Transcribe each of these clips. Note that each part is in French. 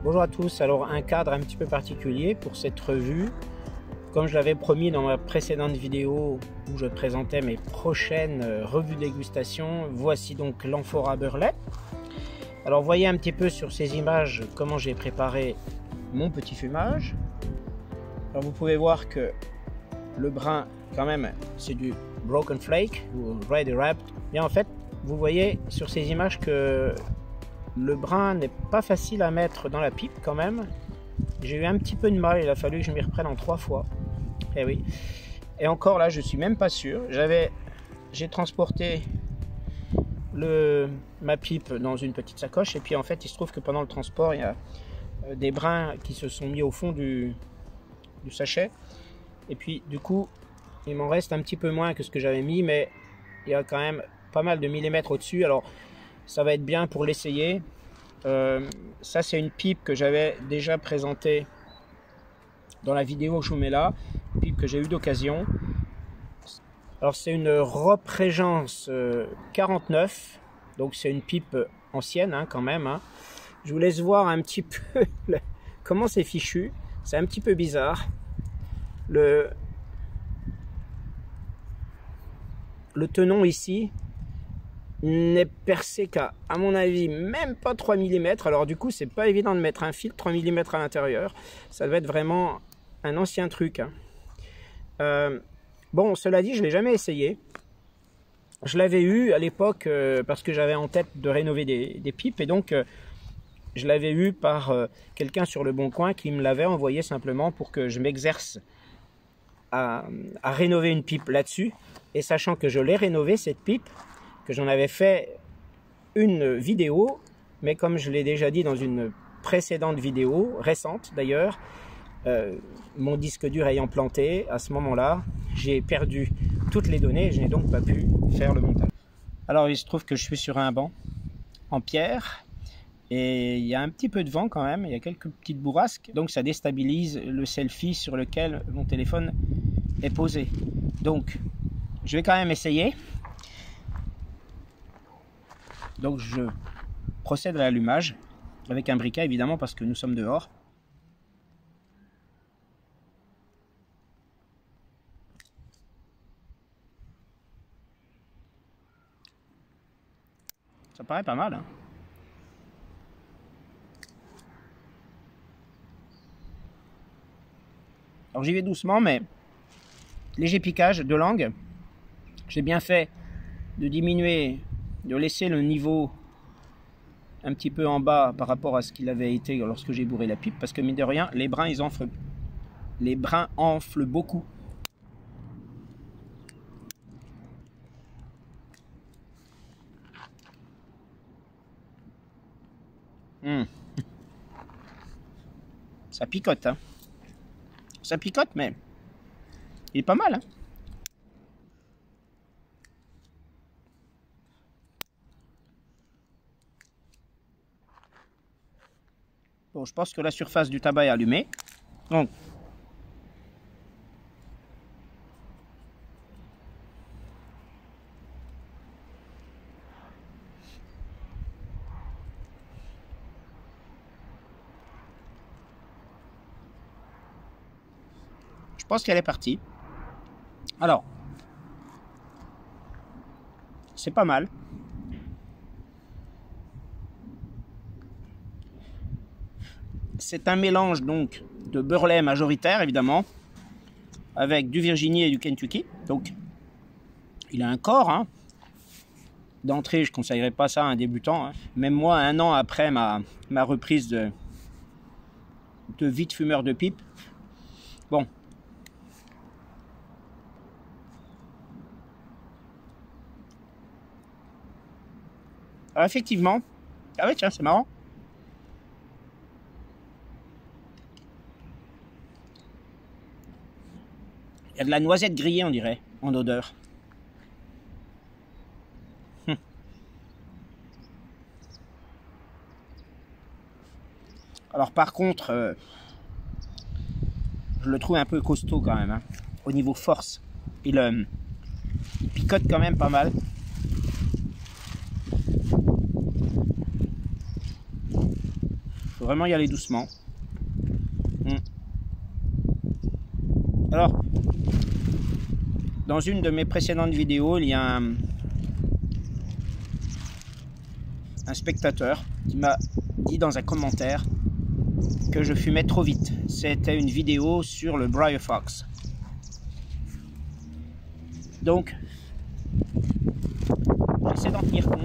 Bonjour à tous, alors un cadre un petit peu particulier pour cette revue. Comme je l'avais promis dans ma précédente vidéo où je présentais mes prochaines revues dégustation, voici donc l'amphora Burley. Alors voyez un petit peu sur ces images comment j'ai préparé mon petit fumage. Alors vous pouvez voir que le brun quand même c'est du Broken Flake ou Ready Wrapped. Bien en fait vous voyez sur ces images que le brun n'est pas facile à mettre dans la pipe quand même. J'ai eu un petit peu de mal, il a fallu que je m'y reprenne en 3 fois. Et oui. Et encore là, je suis même pas sûr. J'ai transporté ma pipe dans une petite sacoche et puis en fait, il se trouve que pendant le transport, il y a des brins qui se sont mis au fond du sachet. Et puis du coup, il m'en reste un petit peu moins que ce que j'avais mis, mais il y a quand même pas mal de millimètres au-dessus. Alors ça va être bien pour l'essayer. Ça c'est une pipe que j'avais déjà présentée dans la vidéo que je vous mets là, une pipe que j'ai eu d'occasion. Alors c'est une Rope Régence 49, donc c'est une pipe ancienne hein, quand même. Hein. Je vous laisse voir un petit peu comment c'est fichu, c'est un petit peu bizarre. Le tenon ici n'est percé qu'à mon avis même pas 3 mm. Alors du coup c'est pas évident de mettre un filtre 3 mm à l'intérieur, ça doit être vraiment un ancien truc hein. Bon cela dit je l'ai jamais essayé, je l'avais eu à l'époque parce que j'avais en tête de rénover des pipes et donc je l'avais eu par quelqu'un sur le Bon Coin qui me l'avait envoyé simplement pour que je m'exerce à rénover une pipe là-dessus. Et sachant que je l'ai rénové cette pipe, que j'en avais fait une vidéo, mais comme je l'ai déjà dit dans une précédente vidéo, récente d'ailleurs, mon disque dur ayant planté, à ce moment-là, j'ai perdu toutes les données et je n'ai donc pas pu faire le montage. Alors il se trouve que je suis sur un banc en pierre et il y a un petit peu de vent quand même, il y a quelques petites bourrasques, donc ça déstabilise le selfie sur lequel mon téléphone est posé. Donc je vais quand même essayer. Donc je procède à l'allumage avec un briquet évidemment parce que nous sommes dehors. Ça paraît pas mal hein. Alors j'y vais doucement mais léger piquage de langue. J'ai bien fait de diminuer, de laisser le niveau un petit peu en bas par rapport à ce qu'il avait été lorsque j'ai bourré la pipe, parce que mine de rien, les brins enflent beaucoup. Ça picote, hein. Ça picote, mais il est pas mal, hein. Bon, je pense que la surface du tabac est allumée. Donc, je pense qu'elle est partie. Alors, c'est pas mal. C'est un mélange donc de Burley majoritaire évidemment avec du Virginie et du Kentucky. Donc il a un corps hein. D'entrée je ne conseillerais pas ça à un débutant hein. Même moi 1 an après ma reprise de vie de fumeur de pipe. Bon. Alors effectivement. Ah ouais tiens c'est marrant. Il y a de la noisette grillée, on dirait, en odeur. Alors par contre, je le trouve un peu costaud quand même, hein, au niveau force. Il picote quand même pas mal. faut vraiment y aller doucement. Alors, dans une de mes précédentes vidéos, il y a un spectateur qui m'a dit dans un commentaire que je fumais trop vite. C'était une vidéo sur le Briar Fox. Donc, j'essaie d'en tenir compte.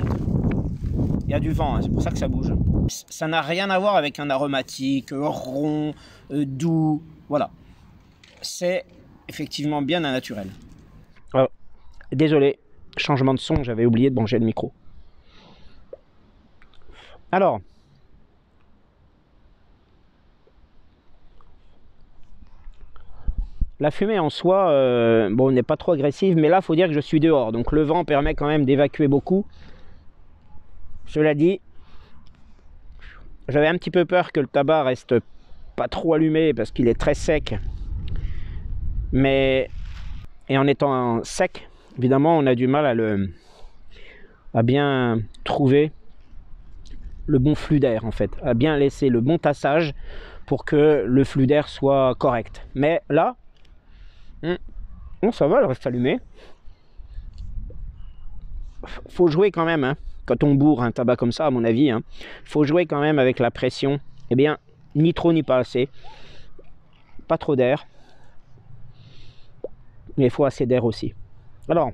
Il y a du vent, hein, c'est pour ça que ça bouge. Ça n'a rien à voir avec un aromatique, rond, doux, voilà. C'est effectivement bien un naturel. Désolé, changement de son, j'avais oublié de brancher le micro. Alors, la fumée en soi, bon, n'est pas trop agressive, mais là, il faut dire que je suis dehors, donc le vent permet quand même d'évacuer beaucoup. Cela dit, j'avais un petit peu peur que le tabac reste pas trop allumé parce qu'il est très sec. Mais, et en étant sec, évidemment, on a du mal à bien trouver le bon flux d'air, en fait, à bien laisser le bon tassage pour que le flux d'air soit correct. Mais là, bon, ça va, elle reste allumée. Faut jouer quand même, hein, quand on bourre un tabac comme ça, à mon avis, hein, faut jouer quand même avec la pression. Eh bien, ni trop ni pas assez. Pas trop d'air. Mais il faut assez d'air aussi. Alors,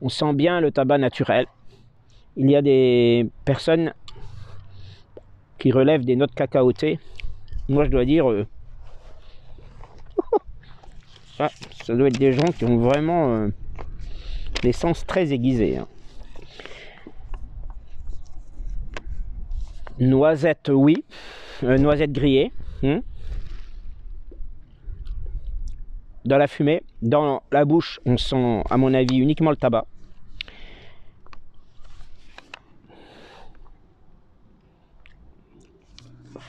on sent bien le tabac naturel. Il y a des personnes qui relèvent des notes cacaotées. Moi, je dois dire, ça doit être des gens qui ont vraiment les sens très aiguisés. Hein. Noisette, oui. Noisette grillée. Dans la fumée. Dans la bouche, on sent, à mon avis, uniquement le tabac.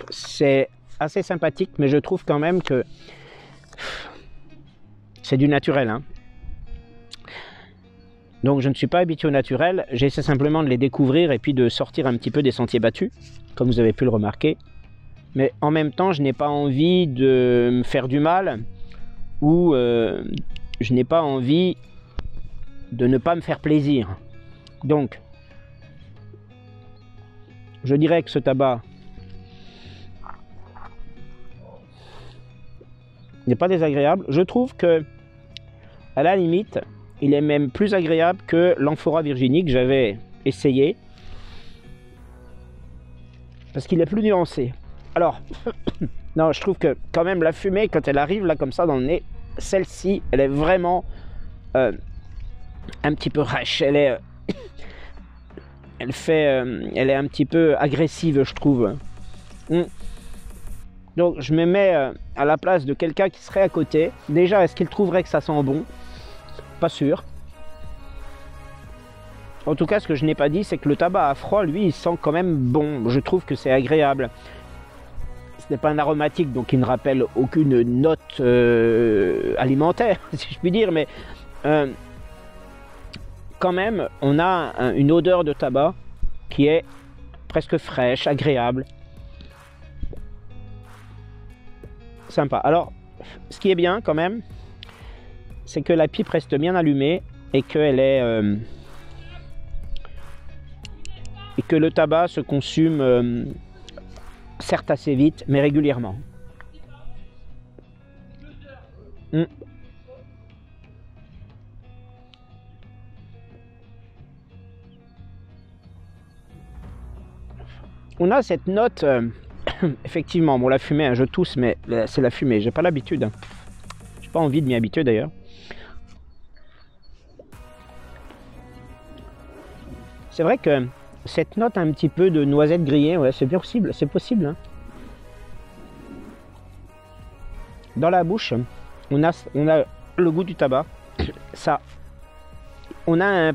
C'est assez sympathique, mais je trouve quand même que c'est du naturel. Hein. Donc je ne suis pas habitué au naturel, j'essaie simplement de les découvrir et puis de sortir un petit peu des sentiers battus, comme vous avez pu le remarquer. Mais en même temps, je n'ai pas envie de me faire du mal ou je n'ai pas envie de ne pas me faire plaisir. Donc, je dirais que ce tabac n'est pas désagréable. Je trouve que, à la limite, il est même plus agréable que l'Amphora Virginie que j'avais essayé. Parce qu'il est plus nuancé. Alors, non, je trouve que quand même la fumée, quand elle arrive là comme ça dans le nez, celle-ci, elle est vraiment un petit peu rêche. Elle est, elle est un petit peu agressive, je trouve. Donc je me mets à la place de quelqu'un qui serait à côté. Déjà, est-ce qu'il trouverait que ça sent bon? Pas sûr. En tout cas, ce que je n'ai pas dit, c'est que le tabac à froid, lui, il sent quand même bon. Je trouve que c'est agréable. Ce n'est pas un aromatique, donc il ne rappelle aucune note alimentaire, si je puis dire, mais quand même, on a une odeur de tabac qui est presque fraîche, agréable. Sympa. Alors, ce qui est bien quand même, c'est que la pipe reste bien allumée et qu'elle est et que le tabac se consume certes assez vite, mais régulièrement. On a cette note, effectivement, bon la fumée, hein, je tousse, mais c'est la fumée, j'ai pas l'habitude. Hein. J'ai pas envie de m'y habituer d'ailleurs. C'est vrai que cette note un petit peu de noisette grillée, ouais, c'est possible, c'est possible. Hein. Dans la bouche, on a le goût du tabac. Ça, on a un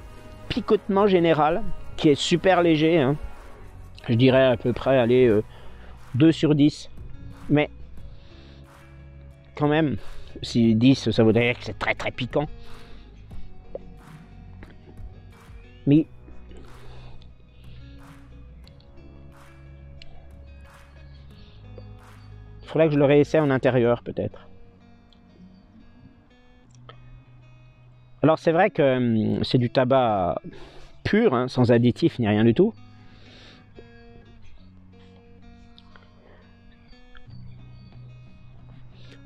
picotement général qui est super léger. Hein. Je dirais à peu près, allez, 2 sur 10. Mais quand même, si 10, ça voudrait dire que c'est très très piquant. Mais faudrait que je le réessaie en intérieur peut-être. Alors c'est vrai que c'est du tabac pur, hein, sans additifs ni rien du tout.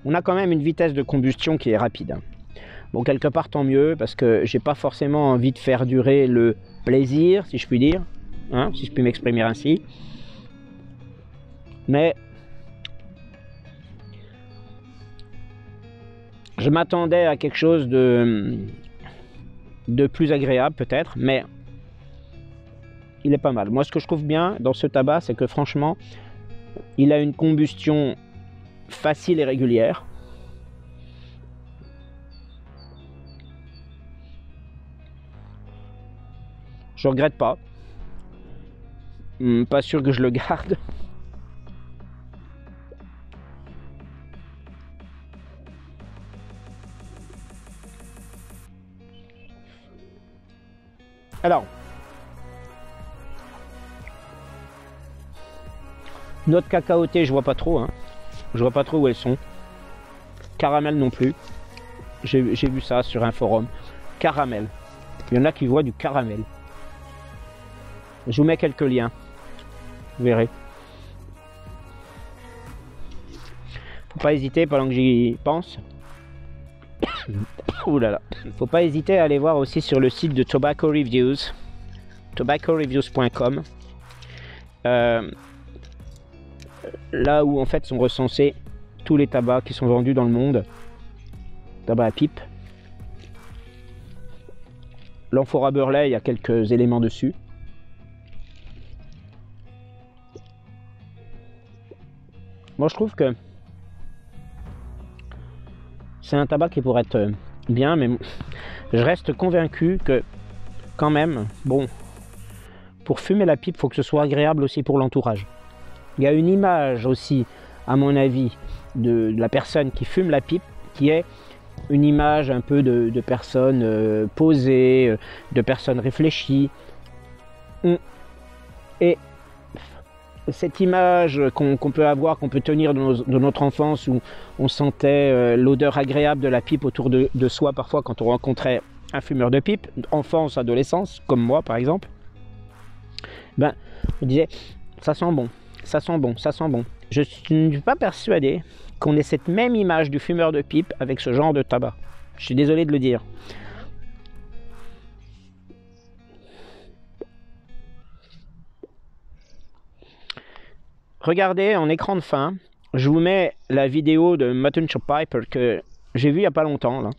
On a quand même une vitesse de combustion qui est rapide. Bon, quelque part tant mieux, parce que j'ai pas forcément envie de faire durer le plaisir, si je puis dire, hein, si je puis m'exprimer ainsi. Mais je m'attendais à quelque chose de plus agréable peut-être, mais il est pas mal. Moi, ce que je trouve bien dans ce tabac, c'est que franchement, il a une combustion facile et régulière. Je regrette pas. Pas sûr que je le garde. Alors, notes cacaotées, je vois pas trop. Hein. Je vois pas trop où elles sont. Caramel non plus. J'ai vu ça sur un forum. Caramel. Il y en a qui voient du caramel. Je vous mets quelques liens. Vous verrez. Faut pas hésiter pendant que j'y pense. Ouh là là. Faut pas hésiter à aller voir aussi sur le site de Tobacco Reviews. tobaccoreviews.com. Là où en fait sont recensés tous les tabacs qui sont vendus dans le monde. Tabac à pipe. L'amphora Burley, il y a quelques éléments dessus. Moi je trouve que c'est un tabac qui pourrait être bien, mais je reste convaincu que quand même, bon, pour fumer la pipe, il faut que ce soit agréable aussi pour l'entourage. Il y a une image aussi, à mon avis, de la personne qui fume la pipe, qui est une image un peu de personnes posées, de personnes réfléchies. Et cette image qu'on peut avoir, qu'on peut tenir de notre enfance, où on sentait l'odeur agréable de la pipe autour de soi, parfois quand on rencontrait un fumeur de pipe, enfance, adolescence, comme moi par exemple, ben, on disait, ça sent bon, ça sent bon, ça sent bon. Je ne suis pas persuadé qu'on ait cette même image du fumeur de pipe avec ce genre de tabac. Je suis désolé de le dire. Regardez en écran de fin, je vous mets la vidéo de Mutton Chop Piper que j'ai vue il n'y a pas longtemps, là,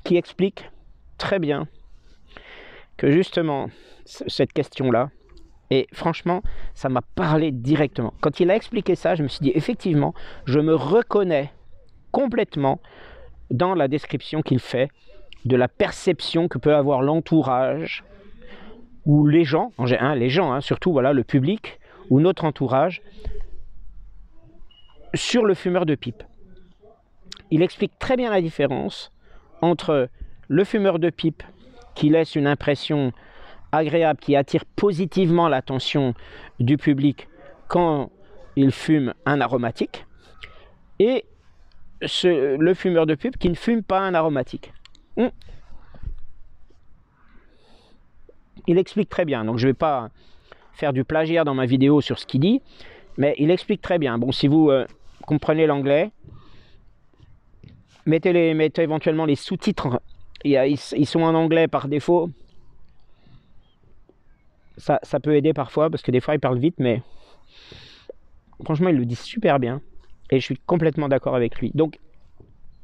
qui explique très bien que justement cette question-là, et franchement, ça m'a parlé directement. Quand il a expliqué ça, je me suis dit, effectivement, je me reconnais complètement dans la description qu'il fait de la perception que peut avoir l'entourage ou les gens, surtout voilà, le public ou notre entourage sur le fumeur de pipe. Il explique très bien la différence entre le fumeur de pipe qui laisse une impression agréable, qui attire positivement l'attention du public quand il fume un aromatique, et le fumeur de pipe qui ne fume pas un aromatique. Il explique très bien, donc je ne vais pas faire du plagiat dans ma vidéo sur ce qu'il dit, mais il explique très bien. Bon, si vous comprenez l'anglais, mettez éventuellement les sous-titres, ils sont en anglais par défaut. Ça peut aider parfois, parce que des fois il parle vite, mais franchement il le dit super bien, et je suis complètement d'accord avec lui. Donc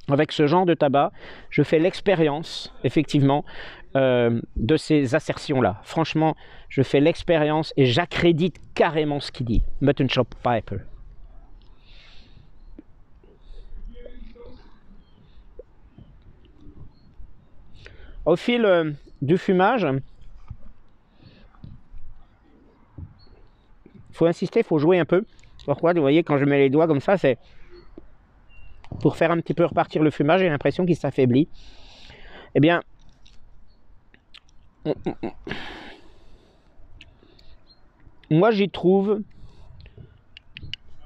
avec ce genre de tabac, je fais l'expérience, effectivement, de ces assertions-là. Franchement, je fais l'expérience et j'accrédite carrément ce qu'il dit. Mutton Chop Piper. Au fil du fumage, il faut insister, il faut jouer un peu. Pourquoi? Vous voyez, quand je mets les doigts comme ça, c'est pour faire un petit peu repartir le fumage. J'ai l'impression qu'il s'affaiblit. Eh bien, moi j'y trouve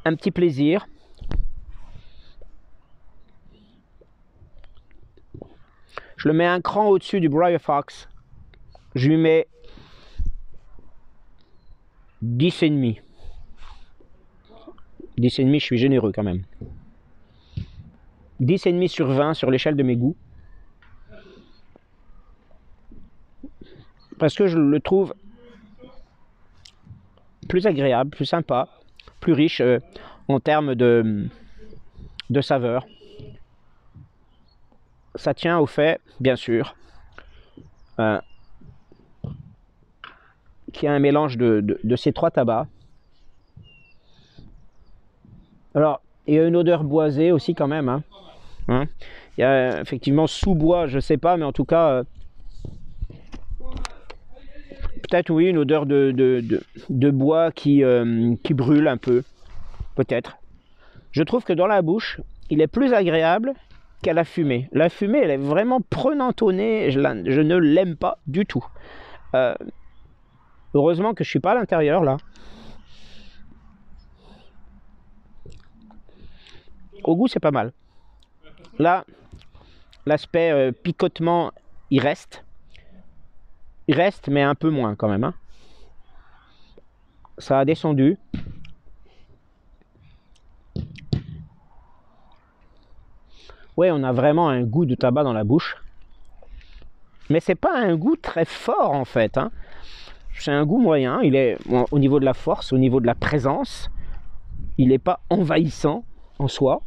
un petit plaisir. Je le mets un cran au-dessus du Briar Fox. Je lui mets 10,5. 10,5, je suis généreux quand même. 10,5 sur 20 sur l'échelle de mes goûts. Parce que je le trouve plus agréable, plus sympa, plus riche en termes de saveur. Ça tient au fait, bien sûr, qu'il y a un mélange de ces trois tabacs. Alors, il y a une odeur boisée aussi quand même. Hein. Il y a effectivement sous-bois, je ne sais pas, mais en tout cas, peut-être oui, une odeur de bois qui brûle un peu, peut-être. Je trouve que dans la bouche, il est plus agréable qu'à la fumée. La fumée, elle est vraiment prenante au nez, je ne l'aime pas du tout. Heureusement que je ne suis pas à l'intérieur, là. Au goût, c'est pas mal. Là, l'aspect picotement, il reste. Il reste, mais un peu moins quand même. Hein. Ça a descendu. Ouais, on a vraiment un goût de tabac dans la bouche. Mais c'est pas un goût très fort en fait. Hein. C'est un goût moyen. Il est au niveau de la force, au niveau de la présence. Il n'est pas envahissant en soi.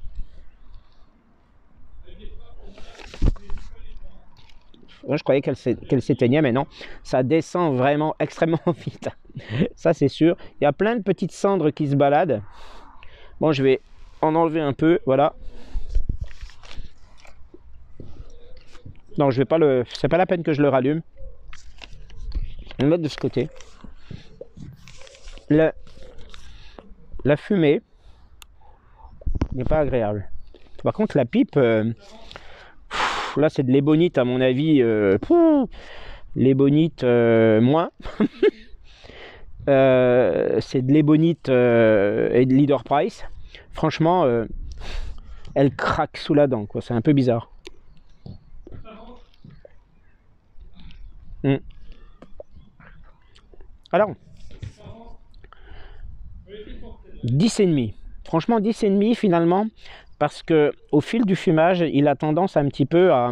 Je croyais qu'elle s'éteignait, mais non. Ça descend vraiment extrêmement vite. Ça, c'est sûr. Il y a plein de petites cendres qui se baladent. Bon, je vais en enlever un peu. Voilà. Non, je vais pas le... C'est pas la peine que je le rallume. Je vais le mettre de ce côté. La fumée n'est pas agréable. Par contre, la pipe... là, c'est de l'ébonite, à mon avis. L'ébonite, moins. C'est de l'ébonite et de Leader Price. Franchement, elle craque sous la dent, quoi. C'est un peu bizarre. Alors, 10,5. Franchement, 10,5 finalement, parce que au fil du fumage, il a tendance un petit peu à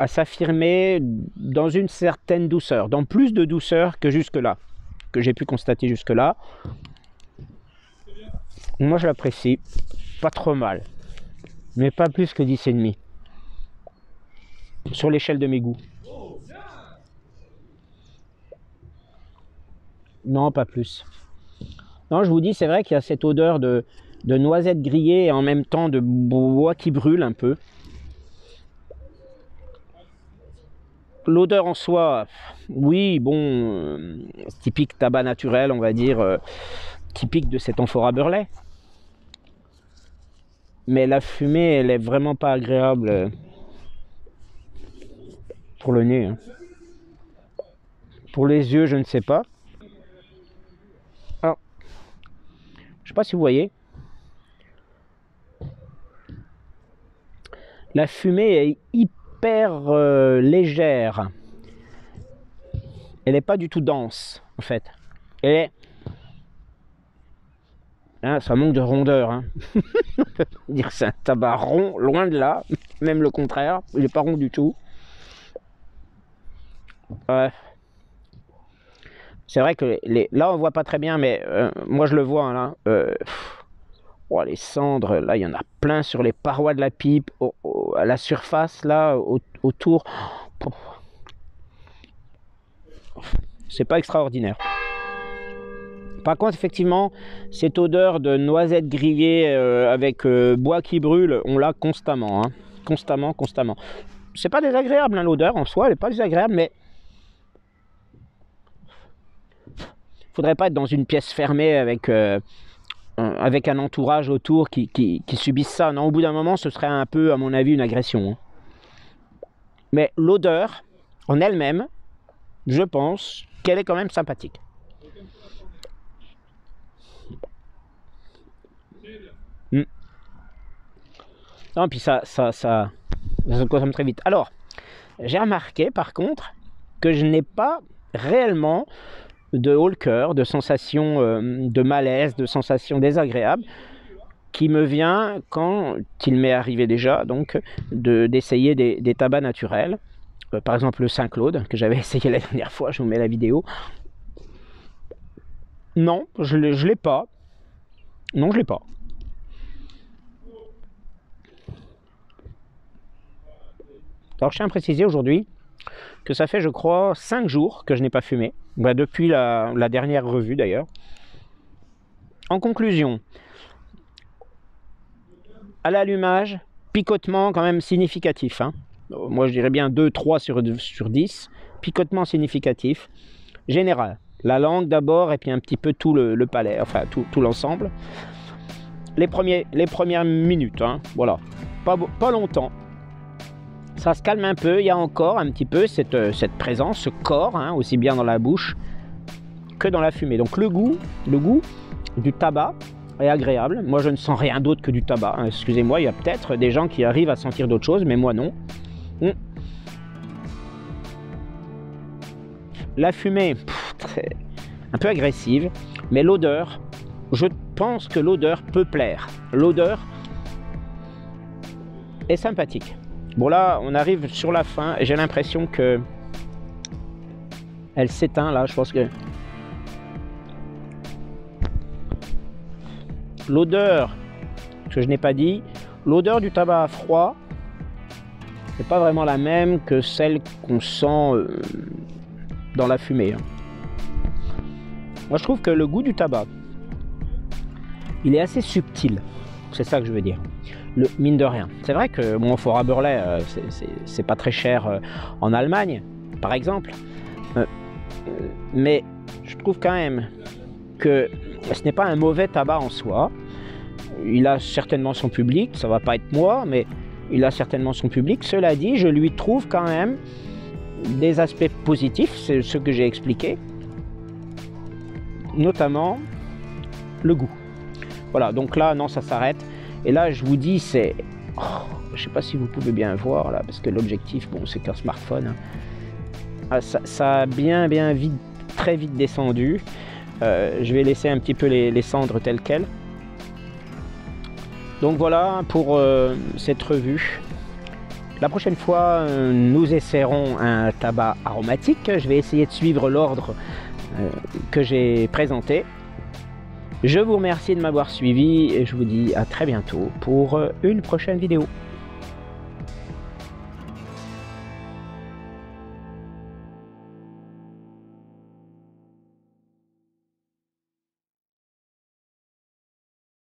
s'affirmer dans une certaine douceur, dans plus de douceur que jusque-là, que j'ai pu constater jusque-là. Moi, je l'apprécie, pas trop mal, mais pas plus que 10,5 sur l'échelle de mes goûts. Non, pas plus. Non, je vous dis, c'est vrai qu'il y a cette odeur de noisettes grillées et en même temps de bois qui brûle un peu. L'odeur en soi, oui, bon, typique tabac naturel, on va dire, typique de cet amphora Burley. Mais la fumée, elle est vraiment pas agréable pour le nez. Hein. Pour les yeux, je ne sais pas. Alors, je ne sais pas si vous voyez. La fumée est hyper légère. Elle n'est pas du tout dense, en fait. Elle est... Hein, ça manque de rondeur. Hein. On peut dire que c'est un tabac rond, loin de là. Même le contraire, il n'est pas rond du tout. C'est vrai que là, on ne voit pas très bien, mais moi, je le vois. Hein, là. Oh, les cendres, là, il y en a plein sur les parois de la pipe, à la surface, là, autour. C'est pas extraordinaire. Par contre, effectivement, cette odeur de noisettes grillées avec bois qui brûle, on l'a constamment. Hein. Constamment. C'est pas désagréable, hein, l'odeur en soi, elle n'est pas désagréable, mais faudrait pas être dans une pièce fermée avec un entourage autour qui subisse ça. Non, au bout d'un moment, ce serait un peu, à mon avis, une agression. Hein. Mais l'odeur, en elle-même, je pense qu'elle est quand même sympathique. Non, puis ça se consomme très vite. Alors, j'ai remarqué par contre que je n'ai pas réellement de haut le cœur, de sensation de malaise, de sensation désagréable qui me vient quand il m'est arrivé déjà donc d'essayer des tabacs naturels. Par exemple le Saint-Claude que j'avais essayé la dernière fois, je vous mets la vidéo. Non, je l'ai pas. Non, je l'ai pas. Alors je tiens à préciser aujourd'hui que ça fait je crois 5 jours que je n'ai pas fumé, depuis la dernière revue d'ailleurs. En conclusion, à l'allumage, picotement quand même significatif, hein. Moi je dirais bien 2-3 sur 10, picotement significatif, général. La langue d'abord et puis un petit peu tout le palais, enfin tout l'ensemble. Les premières minutes, hein, voilà, pas longtemps. Ça se calme un peu, il y a encore un petit peu cette présence, ce corps, hein, aussi bien dans la bouche que dans la fumée. Donc le goût du tabac est agréable. Moi je ne sens rien d'autre que du tabac, hein. Excusez-moi, il y a peut-être des gens qui arrivent à sentir d'autres choses, mais moi non. La fumée, un peu agressive, mais l'odeur, je pense que l'odeur peut plaire. L'odeur est sympathique. Bon là, on arrive sur la fin et j'ai l'impression que elle s'éteint là, je pense que l'odeur, que je n'ai pas dit, l'odeur du tabac à froid n'est pas vraiment la même que celle qu'on sent dans la fumée. Moi je trouve que le goût du tabac, il est assez subtil, c'est ça que je veux dire. Mine de rien. C'est vrai que bon, fort à Burley, c'est pas très cher en Allemagne, par exemple. Mais je trouve quand même que ce n'est pas un mauvais tabac en soi. Il a certainement son public, ça va pas être moi, mais il a certainement son public. Cela dit, je lui trouve quand même des aspects positifs, c'est ce que j'ai expliqué. Notamment le goût. Voilà, donc là, non, ça s'arrête. Et là, je vous dis, c'est... Oh, je ne sais pas si vous pouvez bien voir, là, parce que l'objectif, bon, c'est qu'un smartphone. Hein. Ah, ça a bien vite, très vite descendu. Je vais laisser un petit peu les cendres telles quelles. Donc voilà pour cette revue. La prochaine fois, nous essaierons un tabac aromatique. Je vais essayer de suivre l'ordre que j'ai présenté. Je vous remercie de m'avoir suivi et je vous dis à très bientôt pour une prochaine vidéo.